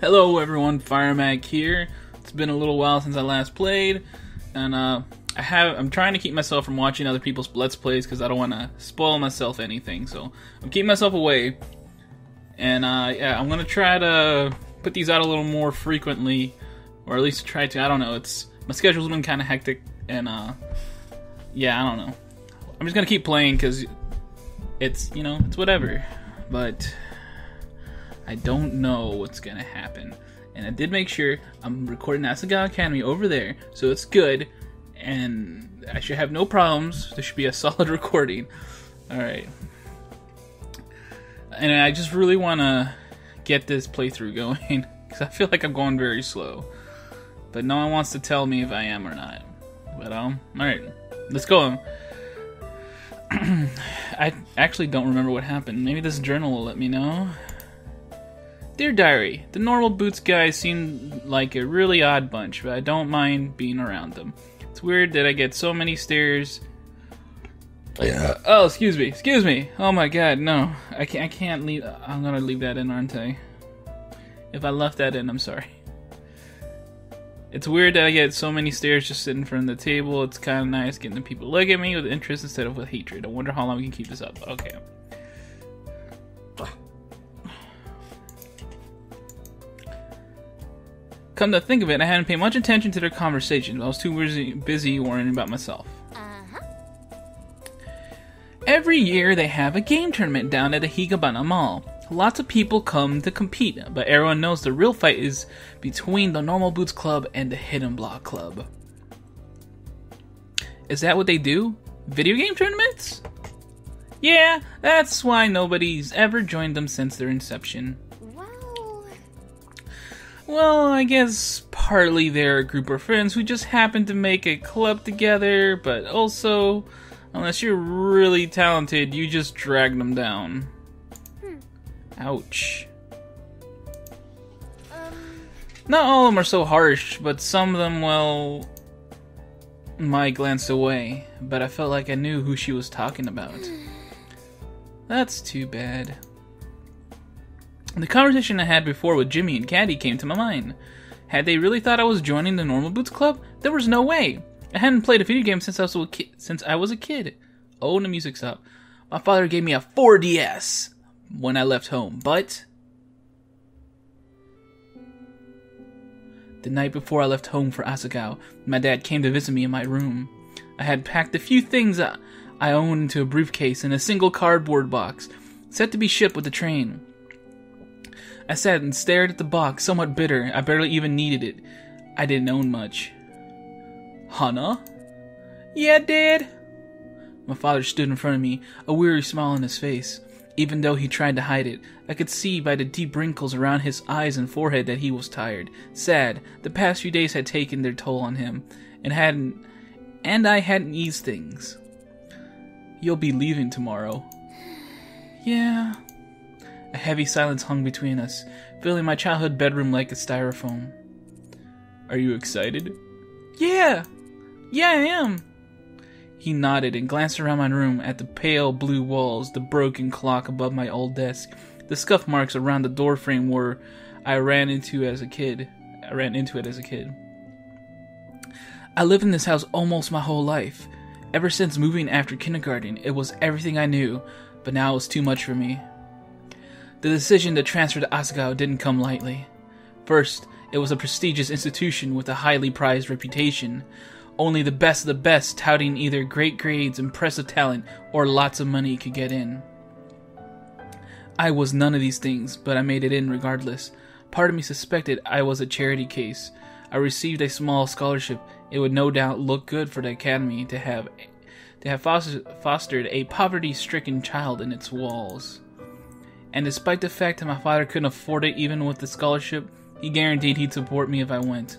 Hello everyone, Firemac here. It's been a little while since I last played, and I'm trying to keep myself from watching other people's Let's Plays because I don't want to spoil myself anything, so I'm keeping myself away. And yeah, I'm gonna try to put these out a little more frequently, or at least try to. I don't know, my schedule's been kind of hectic, and yeah, I don't know. I'm just gonna keep playing because it's whatever, but I don't know what's gonna happen. And I did make sure I'm recording Asagao Academy over there, so it's good, and I should have no problems. There should be a solid recording. Alright. And I just really want to get this playthrough going, because I feel like I'm going very slow. But no one wants to tell me if I am or not. But, alright. Let's go. I actually don't remember what happened. Maybe this journal will let me know. Dear Diary, the normal Boots guys seem like a really odd bunch, but I don't mind being around them. It's weird that I get so many stares. Yeah. Oh, excuse me. Oh my god, no. I can't leave. I'm gonna leave that in, aren't I? If I left that in, I'm sorry. It's weird that I get so many stares just sitting in front of the table. It's kind of nice getting the people to look at me with interest instead of with hatred. I wonder how long we can keep this up. Okay. Come to think of it, I hadn't paid much attention to their conversations. I was too busy worrying about myself. Every year they have a game tournament down at the Higabana Mall. Lots of people come to compete, but everyone knows the real fight is between the Normal Boots Club and the Hidden Block Club. Is that what they do? Video game tournaments? Yeah, that's why nobody's ever joined them since their inception. Well, I guess partly they're a group of friends who just happen to make a club together, but also, unless you're really talented, you just drag them down. Ouch. Not all of them are so harsh, but some of them, well, Mai glanced away, but I felt like I knew who she was talking about. That's too bad. The conversation I had before with Jimmy and Caddy came to my mind. Had they really thought I was joining the Normal Boots Club? There was no way. I hadn't played a video game since I was a kid. Oh, and the music stopped. My father gave me a 4DS when I left home, but the night before I left home for Asagao, my dad came to visit me in my room. I had packed a few things I owned into a briefcase in a single cardboard box, set to be shipped with the train. I sat and stared at the box, somewhat bitter. I barely even needed it. I didn't own much. Hana? Yeah, Dad? My father stood in front of me, a weary smile on his face. Even though he tried to hide it, I could see by the deep wrinkles around his eyes and forehead that he was tired, sad. The past few days had taken their toll on him, and I hadn't eased things. You'll be leaving tomorrow. Yeah. A heavy silence hung between us, filling my childhood bedroom like a styrofoam. Are you excited? Yeah, I am. He nodded and glanced around my room at the pale blue walls, the broken clock above my old desk, the scuff marks around the doorframe where I ran into it as a kid. I lived in this house almost my whole life. Ever since moving after kindergarten, it was everything I knew, but now it was too much for me. The decision to transfer to Asagao didn't come lightly. First, it was a prestigious institution with a highly prized reputation. Only the best of the best, touting either great grades, impressive talent, or lots of money could get in. I was none of these things, but I made it in regardless. Part of me suspected I was a charity case. I received a small scholarship. It would no doubt look good for the academy to have fostered a poverty-stricken child in its walls. And despite the fact that my father couldn't afford it even with the scholarship, he guaranteed he'd support me if I went.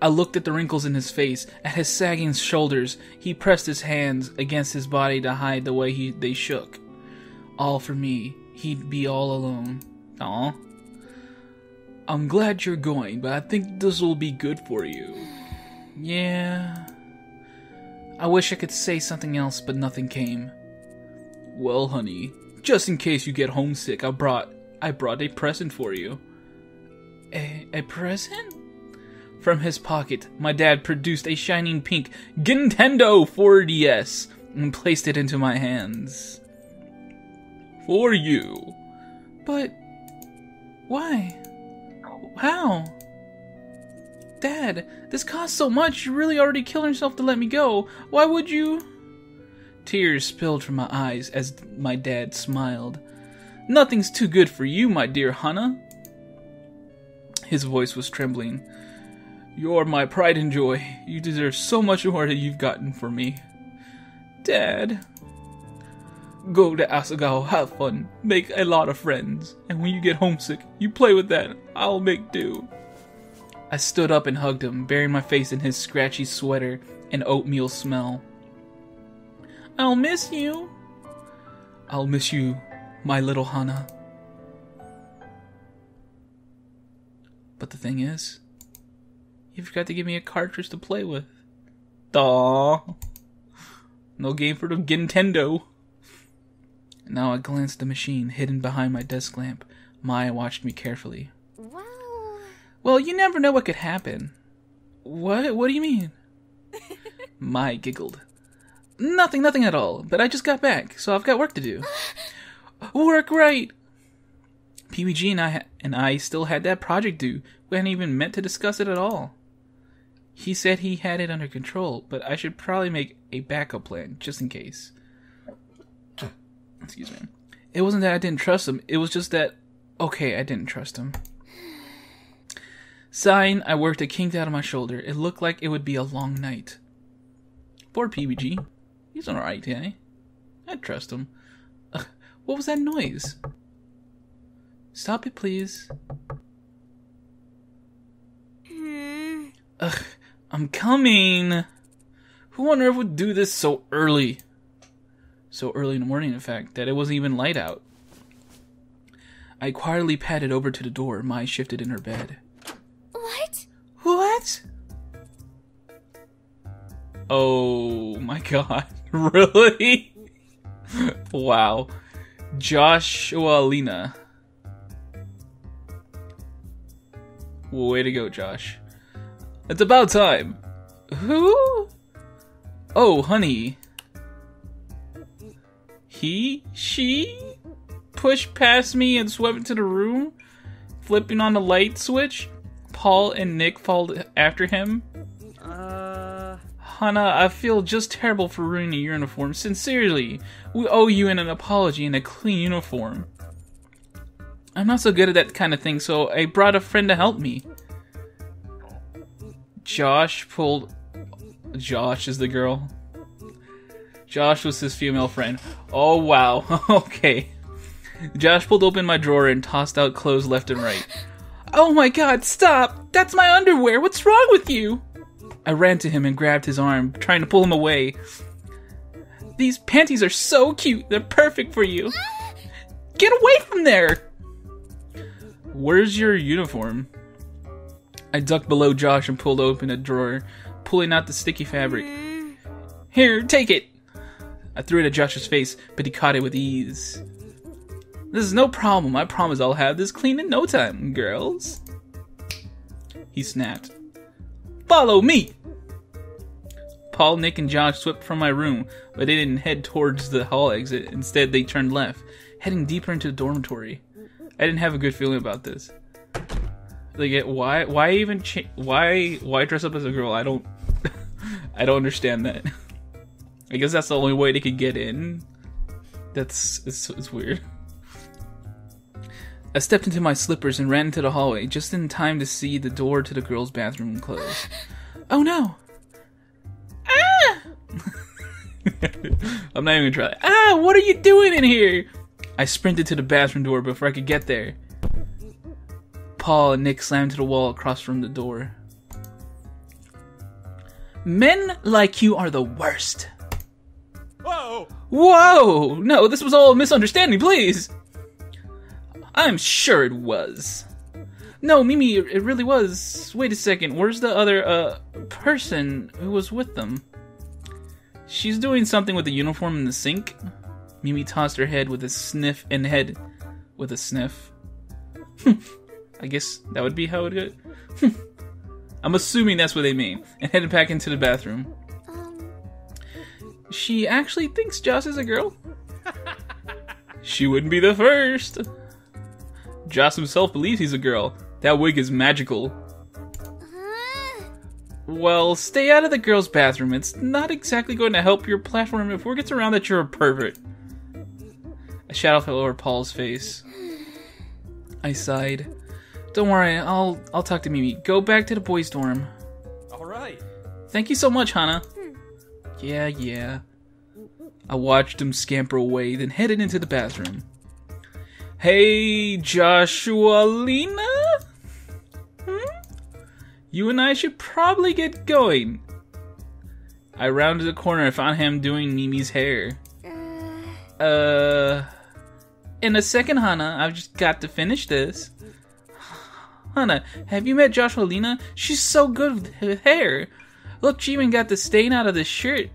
I looked at the wrinkles in his face, at his sagging shoulders. He pressed his hands against his body to hide the way they shook. All for me. He'd be all alone. Aw. I'm glad you're going, but I think this will be good for you. Yeah. I wish I could say something else, but nothing came. Well, honey, just in case you get homesick, I brought I brought a present for you. A present? From his pocket, my dad produced a shining pink Nintendo 4DS and placed it into my hands. For you. But why? How? Dad, this costs so much, you really already killed yourself to let me go. Why would you? Tears spilled from my eyes as my dad smiled. Nothing's too good for you, my dear Hana. His voice was trembling. You're my pride and joy. You deserve so much more than you've gotten for me. Dad. Go to Asagao, have fun, make a lot of friends, and when you get homesick, you play with that. I'll make do. I stood up and hugged him, burying my face in his scratchy sweater and oatmeal smell. I'll miss you. I'll miss you, my little Hana. But the thing is, you forgot to give me a cartridge to play with. Aww. No game for the Nintendo. Now I glanced at the machine hidden behind my desk lamp. Maya watched me carefully. Well, you never know what could happen. What? What do you mean? Maya giggled. Nothing at all. But I just got back, so I've got work to do. Work, right? PBG and I still had that project due. We hadn't even meant to discuss it at all. He said he had it under control, but I should probably make a backup plan, just in case. Excuse me. It wasn't that I didn't trust him, it was just that, okay, I didn't trust him. Sighing, I worked a kinked out of my shoulder. It looked like it would be a long night. Poor PBG. He's alright, eh? I'd trust him. What was that noise? Stop it, please. Ugh, I'm coming. Who on earth would do this so early? So early in the morning, in fact, that it wasn't even light out. I quietly padded over to the door. Mai shifted in her bed. What? Oh my god. Really? Wow. Joshua Lena. Way to go, Josh. It's about time. Who? Oh, honey. She pushed past me and swept into the room, flipping on the light switch. Paul and Nick followed after him. Hana, I feel just terrible for ruining your uniform. Sincerely, we owe you an apology and a clean uniform. I'm not so good at that kind of thing, so I brought a friend to help me. Josh is the girl. Josh was his female friend. Oh, wow. Okay. Josh pulled open my drawer and tossed out clothes left and right. Oh my god, stop! That's my underwear! What's wrong with you? I ran to him and grabbed his arm, trying to pull him away. These panties are so cute. They're perfect for you. Get away from there! Where's your uniform? I ducked below Josh and pulled open a drawer, pulling out the sticky fabric. Here, take it! I threw it at Josh's face, but he caught it with ease. This is no problem. I promise I'll have this clean in no time, girls. He snapped. Follow me! Paul, Nick, and Josh swept from my room, but they didn't head towards the hall exit. Instead, they turned left, heading deeper into the dormitory. I didn't have a good feeling about this. Like, why dress up as a girl? I don't understand that. I guess that's the only way they could get in. It's weird. I stepped into my slippers and ran into the hallway, just in time to see the door to the girls' bathroom close. Oh no! Ah! I'm not even gonna try. Ah! What are you doing in here? I sprinted to the bathroom door before I could get there. Paul and Nick slammed to the wall across from the door. Men like you are the worst. Whoa! Whoa! No, this was all a misunderstanding, please! I'm sure it was. No, Mimi, it really was. Wait a second, where's the other, person who was with them? She's doing something with the uniform in the sink? Mimi tossed her head with a sniff. I guess that would be how it would go. I'm assuming that's what they mean. And headed back into the bathroom. She actually thinks Josh is a girl? She wouldn't be the first. Josh himself believes he's a girl. That wig is magical. Well, stay out of the girls' bathroom. It's not exactly going to help your platform if word gets around that you're a pervert. A shadow fell over Paul's face. I sighed. Don't worry, I'll talk to Mimi. Go back to the boys' dorm. Alright. Thank you so much, Hana. Yeah. I watched him scamper away, then headed into the bathroom. Hey, Joshua Lena? You and I should probably get going. I rounded the corner and found him doing Mimi's hair. In a second, Hana. I've just got to finish this. Hana, have you met Joshua Lena? She's so good with hair. Look, she even got the stain out of the shirt.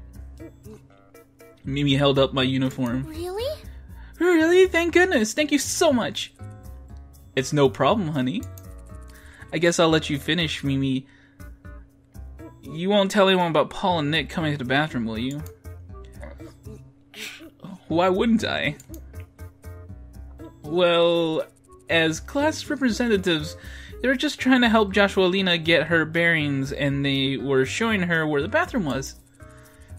Mimi held up my uniform. Really? Really? Thank goodness. Thank you so much. It's no problem, honey. I guess I'll let you finish, Mimi. You won't tell anyone about Paul and Nick coming to the bathroom, will you? Why wouldn't I? Well, as class representatives, they were just trying to help Joshua Lena get her bearings, and they were showing her where the bathroom was.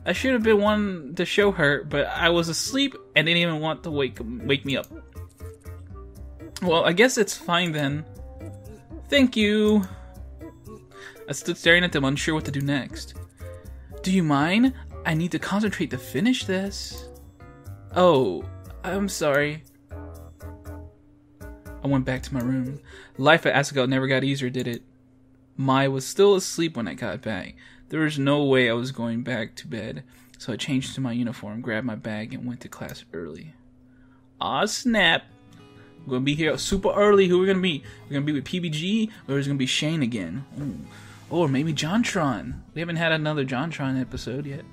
I should have been one to show her, but I was asleep and didn't even want to wake me up. Well, I guess it's fine then. Thank you. I stood staring at them, unsure what to do next. Do you mind? I need to concentrate to finish this. Oh, I'm sorry. I went back to my room. Life at Asagao never got easier, did it? Mai was still asleep when I got back. There was no way I was going back to bed, so I changed to my uniform, grabbed my bag, and went to class early. Aw, snap. We're gonna be here super early. Who are we gonna be? We're gonna be with PBG, or is it gonna be Shane again? Ooh. Or maybe Jontron. We haven't had another Jontron episode yet.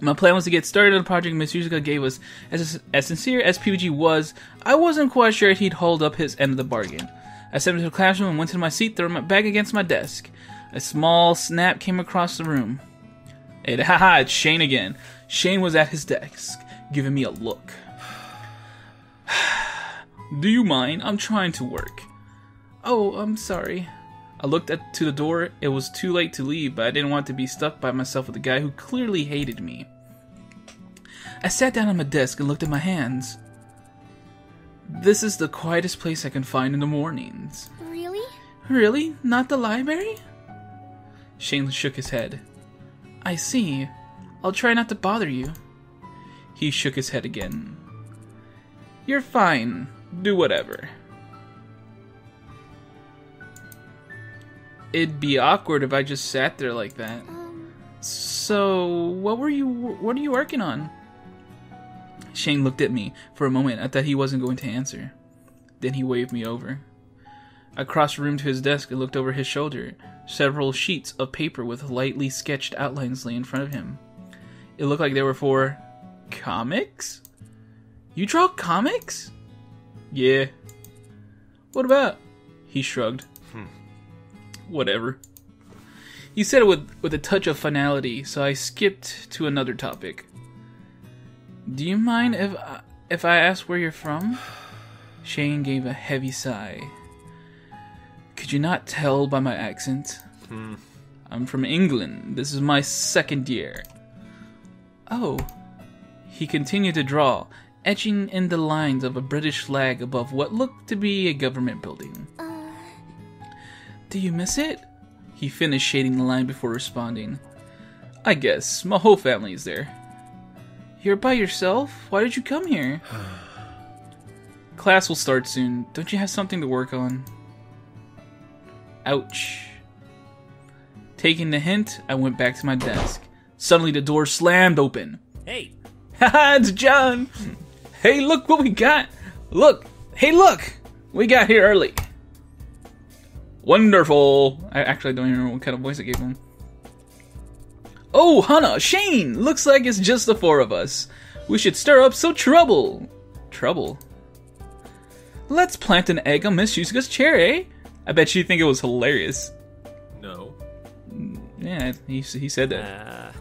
My plan was to get started on a project Miss Yuzuka gave us. As sincere as PBG was, I wasn't quite sure if he'd hold up his end of the bargain. I stepped into the classroom and went to my seat, throwing my bag against my desk. A small snap came across the room. Haha, it's Shane again. Shane was at his desk, giving me a look. Do you mind? I'm trying to work. Oh, I'm sorry. I looked to the door. It was too late to leave, but I didn't want to be stuck by myself with a guy who clearly hated me. I sat down on my desk and looked at my hands. This is the quietest place I can find in the mornings. Really? Really? Not the library? Shane shook his head. I see. I'll try not to bother you. He shook his head again. You're fine. Do whatever. It'd be awkward if I just sat there like that. So, what are you working on? Shane looked at me. For a moment, I thought he wasn't going to answer. Then he waved me over. I crossed the room to his desk and looked over his shoulder. Several sheets of paper with lightly sketched outlines lay in front of him. It looked like they were for comics? You draw comics? Yeah. What about? He shrugged. Whatever. He said it with a touch of finality, so I skipped to another topic. Do you mind if I ask where you're from? Shane gave a heavy sigh. Could you not tell by my accent? I'm from England. This is my second year. Oh. He continued to draw, etching in the lines of a British flag above what looked to be a government building. Do you miss it? He finished shading the line before responding. I guess. My whole family is there. You're by yourself? Why did you come here? Class will start soon. Don't you have something to work on? Ouch. Taking the hint, I went back to my desk. Suddenly the door slammed open. Hey! Haha, it's John! Hey, look what we got! Look! Hey, look! We got here early. Wonderful! I actually don't even remember what kind of voice I gave him. Oh, Hana! Shane! Looks like it's just the four of us. We should stir up some trouble. Trouble? Let's plant an egg on Miss Shusuka's chair, eh? I bet she'd think it was hilarious. No. Yeah, he said that.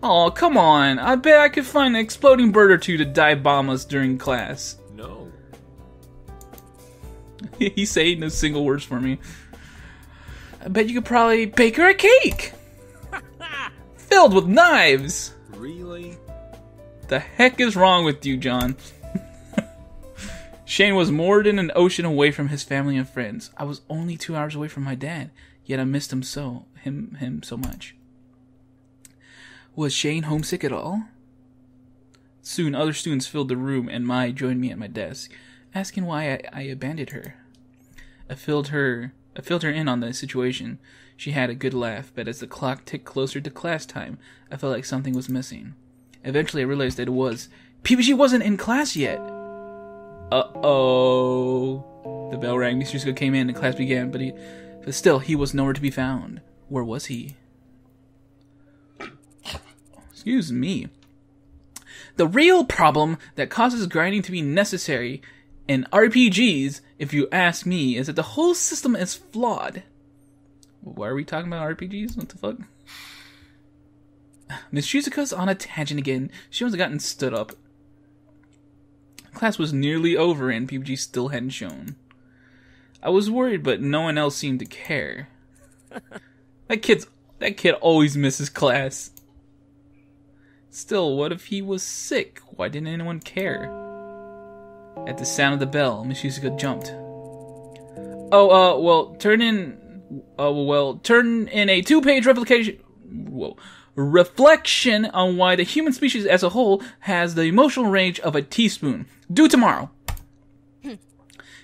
Oh, come on. I bet I could find an exploding bird or two to dive bomb us during class. No. He's saying no single words for me. I bet you could probably bake her a cake! Filled with knives! Really? The heck is wrong with you, John? Shane was moored in an ocean away from his family and friends. I was only 2 hours away from my dad, yet I missed him so much. Was Shane homesick at all? Soon other students filled the room and Mai joined me at my desk, asking why I abandoned her. I filled her in on the situation. She had a good laugh, but as the clock ticked closer to class time, I felt like something was missing. Eventually I realized that it was PBG wasn't in class yet. Uh-oh. The bell rang. Miss Yusuke came in and class began, but still, he was nowhere to be found. Where was he? Excuse me. The real problem that causes grinding to be necessary in RPGs, if you ask me, is that the whole system is flawed. Why are we talking about RPGs? What the fuck? Miss Shizuka's on a tangent again. She must have gotten stood up. Class was nearly over and PBG still hadn't shown. I was worried, but no one else seemed to care. That kid always misses class. Still, what if he was sick? Why didn't anyone care? At the sound of the bell, Miss Shizuka jumped. Turn in a 2-page reflection on why the human species as a whole has the emotional range of a teaspoon. Due tomorrow.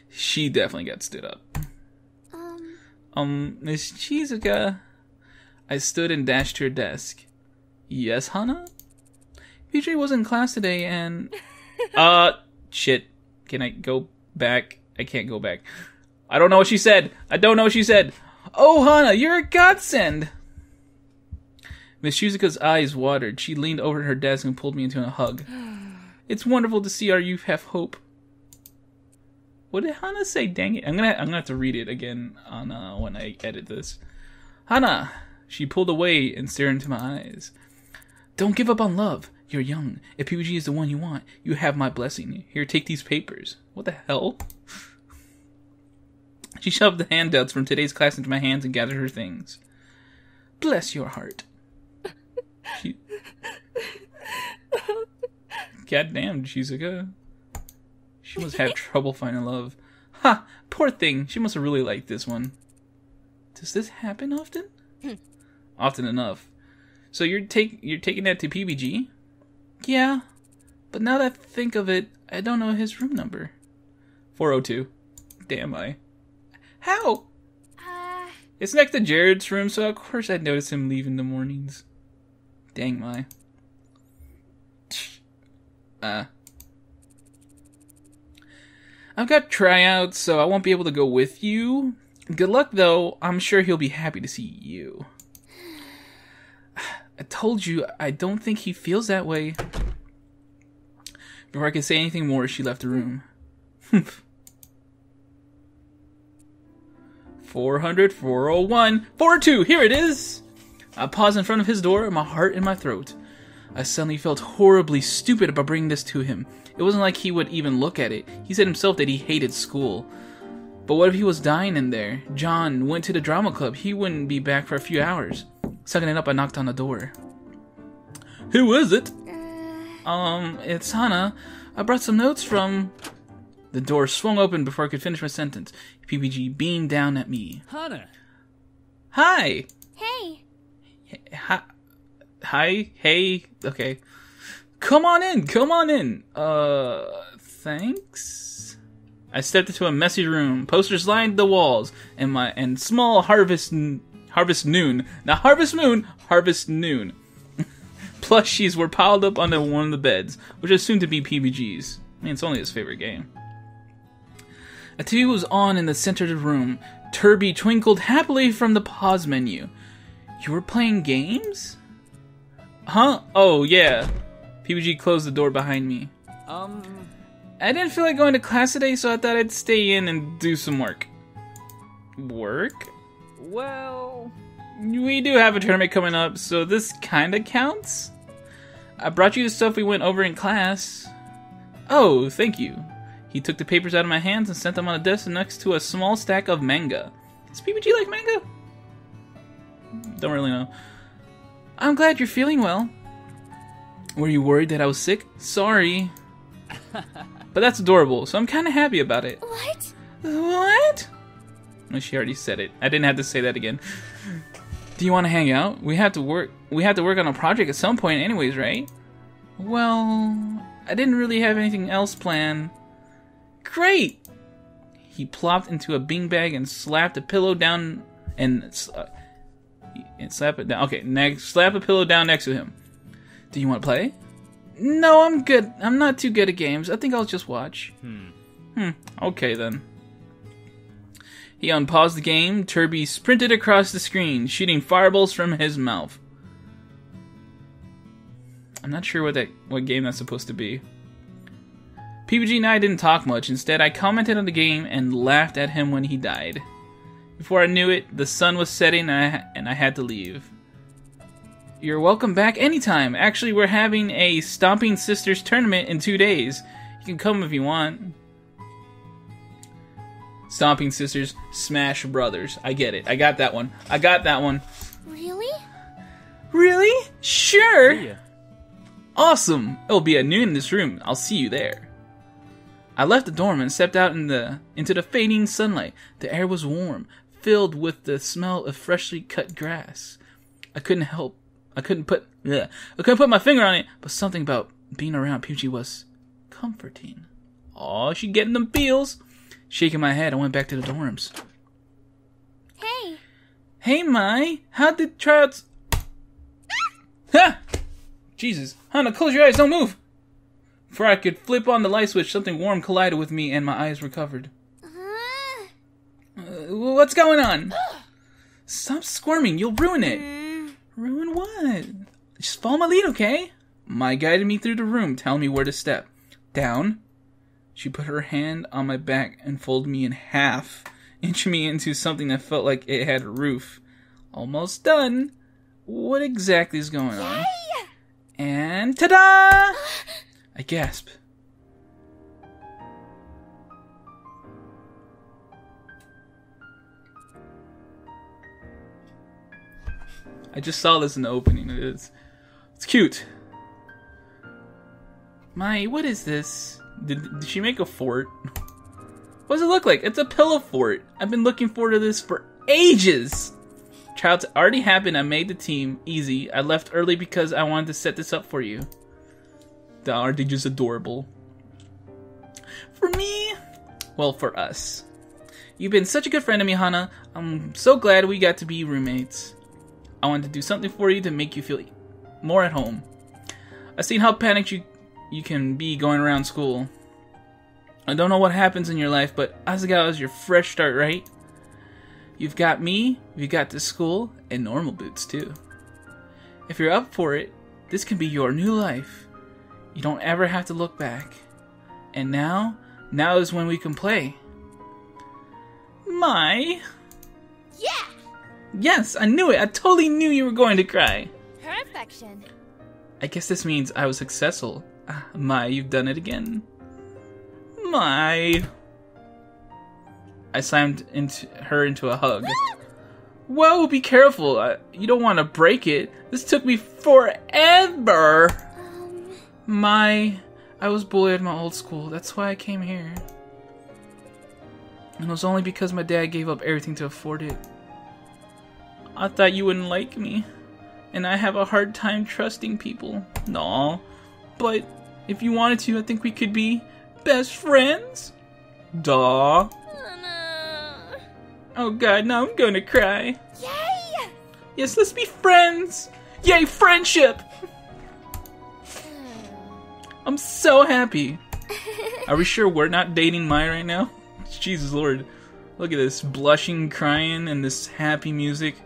She definitely got stood up. Miss Shizuka. I stood and dashed to her desk. Yes, Hana? PJ was in class today and... Shit. Can I go back? I can't go back. I don't know what she said. Oh, Hana, you're a godsend. Miss Shizuka's eyes watered. She leaned over her desk and pulled me into a hug. It's wonderful to see our youth have hope. What did Hana say? Dang it. I'm gonna have to read it again on when I edit this. Hana! She pulled away and stared into my eyes. Don't give up on love. You're young. If PBG is the one you want, you have my blessing. Here, take these papers. What the hell? She shoved the handouts from today's class into my hands and gathered her things. Bless your heart. Goddamn, Shizuka. She must have trouble finding love. Ha! Poor thing. She must have really liked this one. Does this happen often? Often enough. So you're taking that to PBG? Yeah. But now that I think of it, I don't know his room number. 402. Damn I. How? It's next to Jared's room, so of course I'd notice him leave in the mornings. Dang my. I've got tryouts, so I won't be able to go with you. Good luck, though. I'm sure he'll be happy to see you. I told you, I don't think he feels that way. Before I could say anything more, she left the room. 400, 401, 402, here it is! I paused in front of his door, my heart in my throat. I suddenly felt horribly stupid about bringing this to him. It wasn't like he would even look at it. He said himself that he hated school. But what if he was dying in there? John went to the drama club. He wouldn't be back for a few hours. Sucking it up, I knocked on the door. Who is it? It's Hana. I brought some notes from... The door swung open before I could finish my sentence. PBG beamed down at me. Hana. Hi. Hey. Hi. Hey. Okay. Come on in. Thanks. I stepped into a messy room. Posters lined the walls, and small harvest noon. Not harvest moon, harvest noon. Plushies were piled up onto one of the beds, which is soon to be PBG's. I mean, it's only his favorite game. A TV was on in the center of the room. Turby twinkled happily from the pause menu. You were playing games? Huh? Oh, yeah. PBG closed the door behind me. I didn't feel like going to class today, so I thought I'd stay in and do some work. Work? Well... We do have a tournament coming up, so this kinda counts. I brought you the stuff we went over in class. Oh, thank you. He took the papers out of my hands and sent them on a desk next to a small stack of manga. Does PBG like manga? Don't really know. I'm glad you're feeling well. Were you worried that I was sick? Sorry. But that's adorable, so I'm kind of happy about it. What? What? No, she already said it. I didn't have to say that again. Do you want to hang out? We have to work on a project at some point anyways, right? Well, I didn't really have anything else planned. Great! He plopped into a beanbag and slapped a pillow down and slap it down. Okay, next, slap a pillow down next to him. Do you want to play? No, I'm good. I'm not too good at games. I think I'll just watch. Okay then. He unpaused the game. Turby sprinted across the screen, shooting fireballs from his mouth. I'm not sure what game that's supposed to be. PBG and I didn't talk much. Instead, I commented on the game and laughed at him when he died. Before I knew it, the sun was setting and I had to leave. You're welcome back anytime. Actually, we're having a Stomping Sisters tournament in 2 days. You can come if you want. Stomping Sisters, Smash Brothers. I get it. I got that one. I got that one. Really? Really? Sure. Yeah. Awesome. It'll be at noon in this room. I'll see you there. I left the dorm and stepped out into the fading sunlight. The air was warm, filled with the smell of freshly cut grass. I couldn't put my finger on it, but something about being around PG was comforting. Aw, she getting them feels. Shaking my head, I went back to the dorms. Hey. Hey, Mai. How'd the tryouts... Ha! Jesus. Hannah, close your eyes, don't move. Before I could flip on the light switch, something warm collided with me and my eyes were covered. What's going on? Stop squirming, you'll ruin it. Ruin what? Just follow my lead, okay? Mai guided me through the room, telling me where to step. Down. She put her hand on my back and folded me in half, inching me into something that felt like it had a roof. Almost done. What exactly is going on? And ta-da! I gasped. I just saw this in the opening. It's cute. Mai, what is this? Did she make a fort? What does it look like? It's a pillow fort. I've been looking forward to this for ages. Tryouts already happened. I made the team. Easy. I left early because I wanted to set this up for you. Aren't they just adorable? For me? Well, for us. You've been such a good friend to me, Hana. I'm so glad we got to be roommates. I wanted to do something for you to make you feel more at home. I've seen how panicked you can be going around school. I don't know what happens in your life, but Asagao is your fresh start, right? You've got me, you've got the school, and normal boots too. If you're up for it, this can be your new life. You don't ever have to look back. And now is when we can play. Mai? Yeah! Yes, I knew it! I totally knew you were going to cry. Perfection. I guess this means I was successful. Mai, you've done it again. Mai. I slammed her into a hug. Whoa, be careful. You don't want to break it. This took me forever. Mai, I was bullied at my old school. That's why I came here. And it was only because my dad gave up everything to afford it. I thought you wouldn't like me. And I have a hard time trusting people. No. But if you wanted to, I think we could be best friends. Duh. Oh god, now I'm gonna cry. Yay! Yes, let's be friends. Yay, friendship! I'm so happy. Are we sure we're not dating Mai right now? Jesus Lord. Look at this blushing, crying, and this happy music.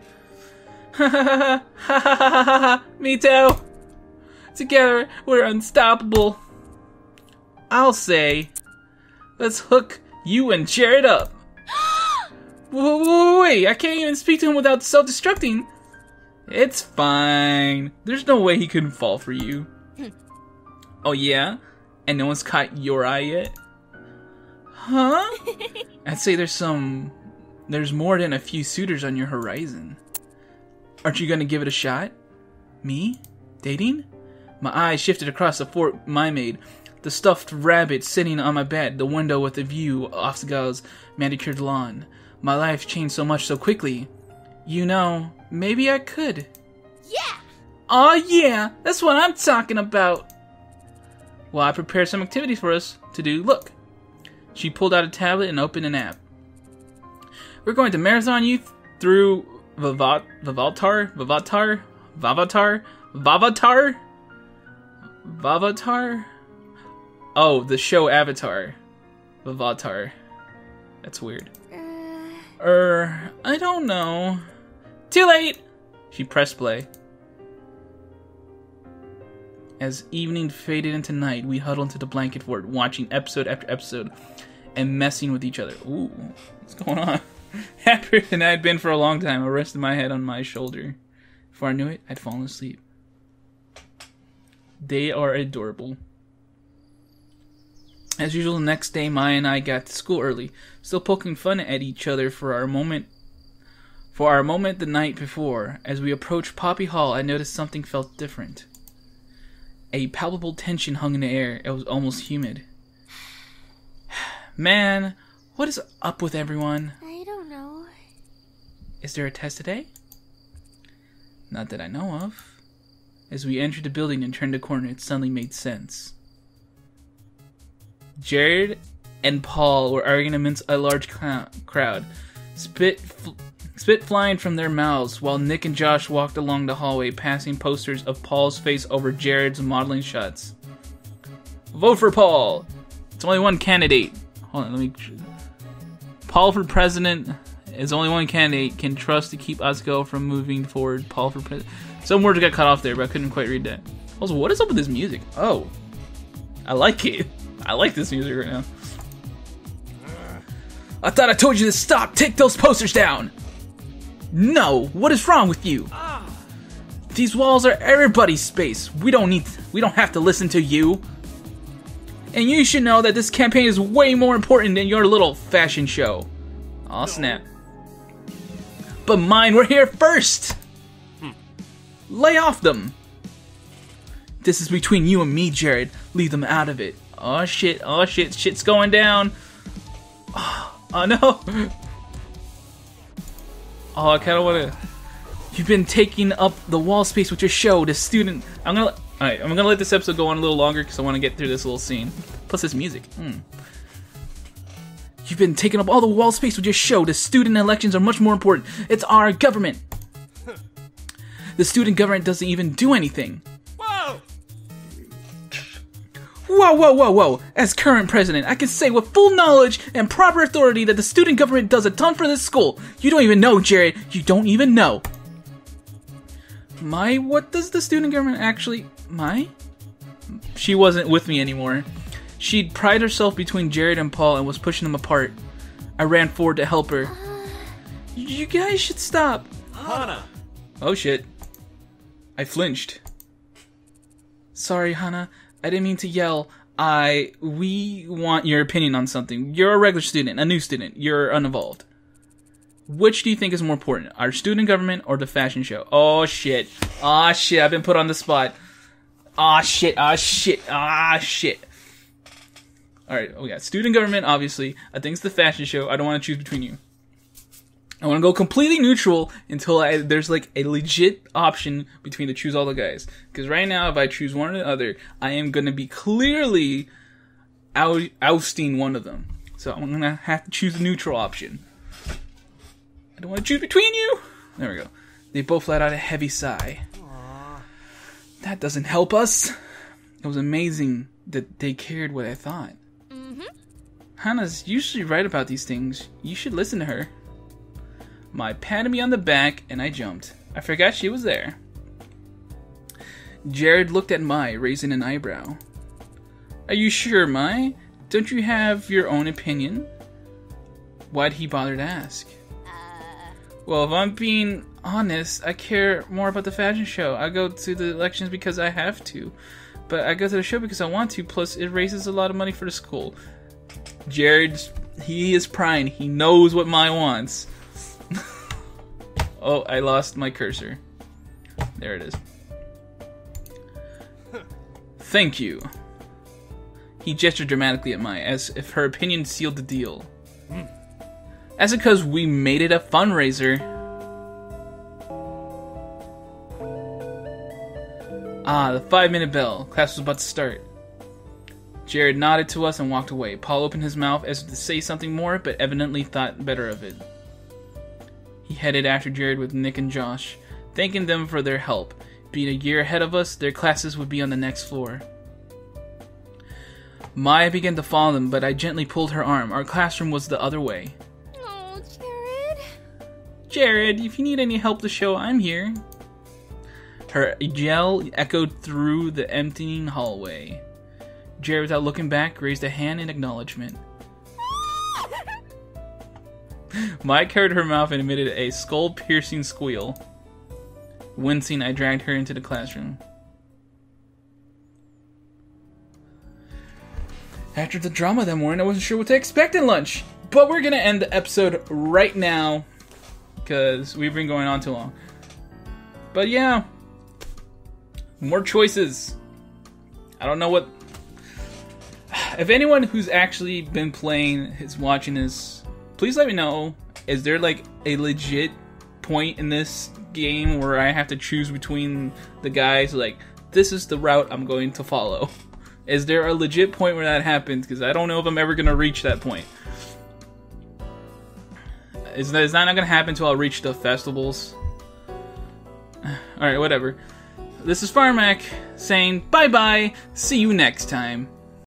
Ha ha ha ha ha ha ha ha. Me too. Together, we're unstoppable. I'll say Let's hook you and Jared up. Wait, I can't even speak to him without self-destructing. It's fine. There's no way he couldn't fall for you. Oh yeah? And no one's caught your eye yet? Huh? I'd say there's more than a few suitors on your horizon. Aren't you gonna give it a shot? Me? Dating? My eyes shifted across the fort my maid. The stuffed rabbit sitting on my bed, the window with a view off Asagao's manicured lawn. My life changed so much so quickly. You know, maybe I could. Yeah! Aw yeah, that's what I'm talking about. Well, I prepared some activities for us to do. Look. She pulled out a tablet and opened an app. We're going to marathon you through Vavatar? Oh, the show Avatar. Vavatar. That's weird. I don't know. Too late! She pressed play. As evening faded into night, we huddled into the blanket fort, watching episode after episode and messing with each other. Ooh, what's going on? Happier than I'd been for a long time, I rested my head on my shoulder. Before I knew it, I'd fallen asleep. They are adorable. As usual, the next day, Maya and I got to school early, still poking fun at each other for our moment the night before. As we approached Poppy Hall, I noticed something felt different. A palpable tension hung in the air. It was almost humid. Man, what is up with everyone? I don't know. Is there a test today? Not that I know of. As we entered the building and turned the corner, it suddenly made sense. Jared and Paul were arguing amidst a large crowd, spit flying from their mouths, while Nick and Josh walked along the hallway, passing posters of Paul's face over Jared's modeling shots. Vote for Paul! It's only one candidate. Hold on, let me... Paul for president is only one candidate. Can trust to keep Asagao from moving forward. Paul for president. Some words got cut off there, but I couldn't quite read that. Also, what is up with this music? Oh. I like it. I like this music right now. I thought I told you to stop! Take those posters down! No! What is wrong with you? These walls are everybody's space. We don't have to listen to you. And you should know that this campaign is way more important than your little fashion show. Aw, snap. But mine were here first! Lay off them! This is between you and me, Jared. Leave them out of it. Oh shit, shit's going down. Oh no! Oh, I kinda wanna... You've been taking up the wall space with your show, the student... Alright, I'm gonna let this episode go on a little longer because I want to get through this little scene. Plus this music. You've been taking up all the wall space with your show. The student elections are much more important. It's our government. The student government doesn't even do anything. Whoa! Whoa. As current president, I can say with full knowledge and proper authority that the student government does a ton for this school. You don't even know, Jared. You don't even know. What does the student government actually... She wasn't with me anymore. She'd pried herself between Jared and Paul and was pushing them apart. I ran forward to help her. You guys should stop. Hana! Oh shit. I flinched. Sorry, Hana. I didn't mean to yell. We want your opinion on something. You're a regular student, a new student. You're uninvolved. Which do you think is more important? Our student government or the fashion show? Oh shit. Ah shit, I've been put on the spot. Ah shit. Alright, we got student government, obviously. I think it's the fashion show. I don't want to choose between you. I want to go completely neutral until there's like a legit option between to choose all the guys. Because right now, if I choose one or the other, I am going to be clearly ousting one of them. So I'm going to have to choose a neutral option. I don't want to choose between you. There we go. They both let out a heavy sigh. Aww. That doesn't help us. It was amazing that they cared what I thought. Hana's usually right about these things. You should listen to her. Mai patted me on the back, and I jumped. I forgot she was there. Jared looked at Mai, raising an eyebrow. Are you sure, Mai? Don't you have your own opinion? Why'd he bother to ask? Well, if I'm being honest, I care more about the fashion show. I go to the elections because I have to. But I go to the show because I want to, plus it raises a lot of money for the school. Jared, he is prying. He knows what Mai wants. Oh, I lost my cursor. There it is. Thank you. He gestured dramatically at Mai, as if her opinion sealed the deal. That's because we made it a fundraiser. Ah, the 5-minute bell. Class was about to start. Jared nodded to us and walked away. Paul opened his mouth as if to say something more, but evidently thought better of it. He headed after Jared with Nick and Josh, thanking them for their help. Being a year ahead of us, their classes would be on the next floor. Maya began to follow them, but I gently pulled her arm. Our classroom was the other way. Oh, Jared. Jared, if you need any help with the show, I'm here. Her yell echoed through the emptying hallway. Jared, without looking back, raised a hand in acknowledgement. Maya covered her mouth and emitted a skull-piercing squeal. Wincing, I dragged her into the classroom. After the drama that morning, I wasn't sure what to expect at lunch. But we're going to end the episode right now, because we've been going on too long. But yeah, more choices. I don't know what... If anyone who's actually been playing is watching this, please let me know. Is there like a legit point in this game where I have to choose between the guys? Like, this is the route I'm going to follow. Is there a legit point where that happens? Because I don't know if I'm ever going to reach that point. Is that not going to happen until I reach the festivals? Alright, whatever. This is Firemac saying bye-bye. See you next time.